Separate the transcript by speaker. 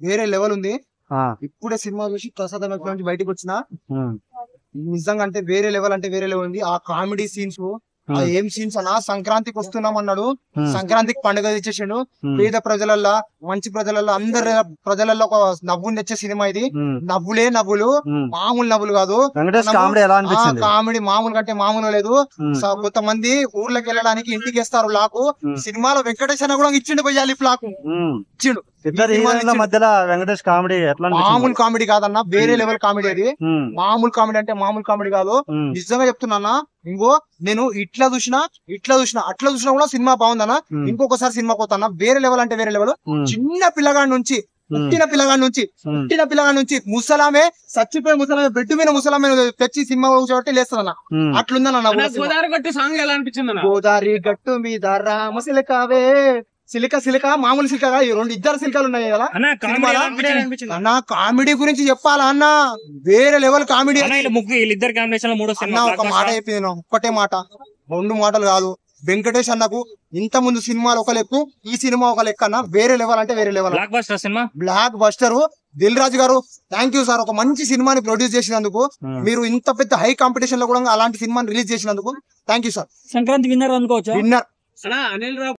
Speaker 1: వేరే లెవెల్ ఉంది. ఇప్పుడే సినిమా చూసి ప్రసాదం నుంచి బయటకు వచ్చిన నిజంగా అంటే వేరే లెవెల్ ఉంది. ఆ కామెడీ సీన్స్ ఏం సీన్స్ అన్నా, సంక్రాంతికి వస్తున్నాం అన్నాడు, సంక్రాంతికి పండుగ తెచ్చేసిండు. పేద ప్రజలల్లో మంచి ప్రజలలో అందరి ప్రజలలో ఒక నవ్వుని తెచ్చే సినిమా ఇది. నవ్వులే నవ్వులు, మామూలు నవ్వులు కాదు. కామెడీ మామూలు కంటే మామూలు లేదు. కొంతమంది ఊర్లోకి వెళ్ళడానికి ఇంటికి వేస్తారు లాకు, సినిమాలో వెంకటేష్ అన్న కూడా ఇచ్చిండు పోయాలి లాకు ఇచ్చిండు.
Speaker 2: వెంకటేష్ కామెడీ
Speaker 1: మామూలు కామెడీ కాదన్న, వేరే లెవెల్ కామెడీ అది. మామూలు కామెడీ అంటే మామూలు కామెడీ కాదు. నిజంగా చెప్తున్నా. ఇంకో నేను ఇట్లా చూసినా అట్లా చూసినా కూడా సినిమా బాగుందన్న. ఇంకొకసారి సినిమా పోతాన్నా. వేరే లెవెల్ అంటే వేరే లెవెల్. చిన్న పిల్లగాడి నుంచి పుట్టిన పిల్లగాడి నుంచి ముసలామే, చచ్చిపోయే ముసలామే, బెడ్ మీద ముసలామే తెచ్చి సినిమా కూర్చోబట్టి లేస్తానన్న. అట్లుందన్న. గోదావరి గట్టు మీద రామసిలకావే, సిలిక మామూలు సిలిక కాదు, ఇద్దరు సిలికలు ఉన్నాయి కదా అన్న. కామెడీ గురించి చెప్పాలా అన్న, వేరే లెవెల్ కామెడీ. ఒక మాట చెప్పింది, ఒక్కటే మాట, 2 మాటలు కాదు. వెంకటేష్ అన్నకు ఇంత ముందు సినిమాలు ఒక లెక్కు, ఈ సినిమా ఒక లెక్క అన్న. వేరే లెవెల్ అంటే వేరే level. Blockbuster. Dil Raju garu thank you sir, ఒక మంచి సినిమాని ప్రొడ్యూస్ చేసినందుకు. మీరు ఇంత పెద్ద హై కాంపిటీషన్ లో కూడా అలాంటి సినిమాని రిలీజ్ చేసినందుకు thank you sir.
Speaker 3: Sankranti winner అనుకోవచ్చు.
Speaker 1: విన్నర్.